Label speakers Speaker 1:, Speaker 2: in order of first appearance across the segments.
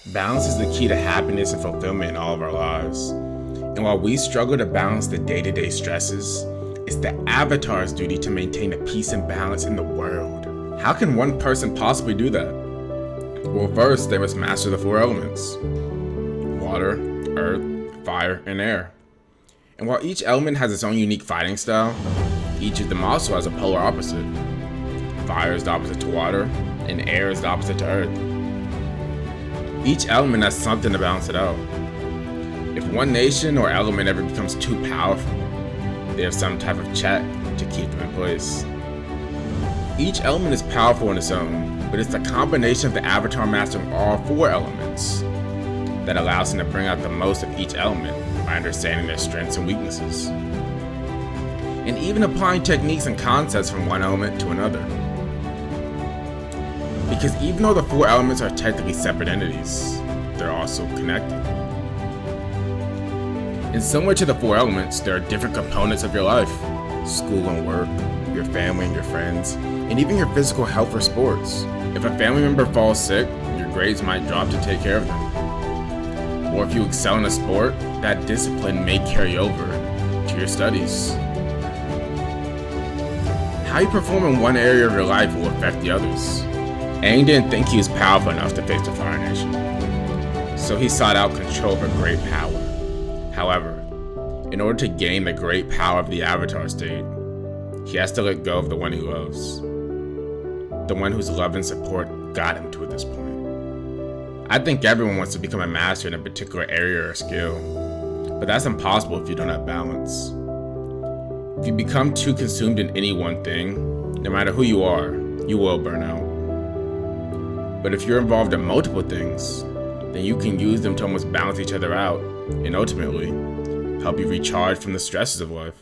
Speaker 1: Balance is the key to happiness and fulfillment in all of our lives. And while we struggle to balance the day-to-day stresses, it's the Avatar's duty to maintain a peace and balance in the world. How can one person possibly do that? Well, first, they must master the four elements: water, earth, fire, and air. And while each element has its own unique fighting style, each of them also has a polar opposite. Fire is the opposite to water, and air is the opposite to earth. Each element has something to balance it out. If one nation or element ever becomes too powerful, they have some type of check to keep them in place. Each element is powerful on its own, but it's the combination of the Avatar mastering all four elements that allows him to bring out the most of each element by understanding their strengths and weaknesses, and even applying techniques and concepts from one element to another. Because even though the four elements are technically separate entities, they're also connected. And similar to the four elements, there are different components of your life: school and work, your family and your friends, and even your physical health or sports. If a family member falls sick, your grades might drop to take care of them. Or if you excel in a sport, that discipline may carry over to your studies. How you perform in one area of your life will affect the others. Aang didn't think he was powerful enough to face the Fire Nation, so he sought out control of a great power. However, in order to gain the great power of the Avatar state, he has to let go of the one he loves, the one whose love and support got him to this point. I think everyone wants to become a master in a particular area or skill, but that's impossible if you don't have balance. If you become too consumed in any one thing, no matter who you are, you will burn out. But if you're involved in multiple things, then you can use them to almost balance each other out and ultimately help you recharge from the stresses of life.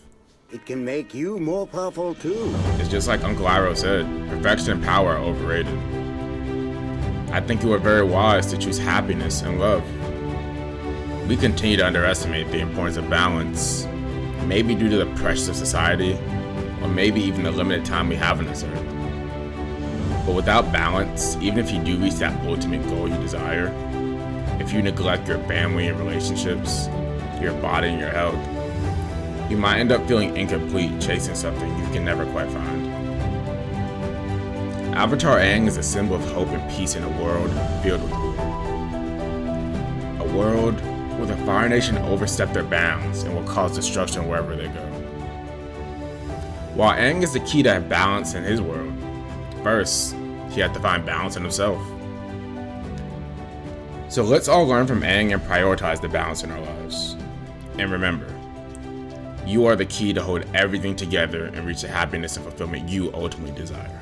Speaker 2: It can make you more powerful too.
Speaker 1: It's just like Uncle Iroh said, perfection and power are overrated. I think you are very wise to choose happiness and love. We continue to underestimate the importance of balance, maybe due to the pressures of society, or maybe even the limited time we have on this earth. But without balance, even if you do reach that ultimate goal you desire, if you neglect your family and relationships, your body and your health, you might end up feeling incomplete chasing something you can never quite find. Avatar Aang is a symbol of hope and peace in a world filled with war. A world where the Fire Nation overstep their bounds and will cause destruction wherever they go. While Aang is the key to have balance in his world, first, he had to find balance in himself. So let's all learn from Aang and prioritize the balance in our lives. And remember, you are the key to hold everything together and reach the happiness and fulfillment you ultimately desire.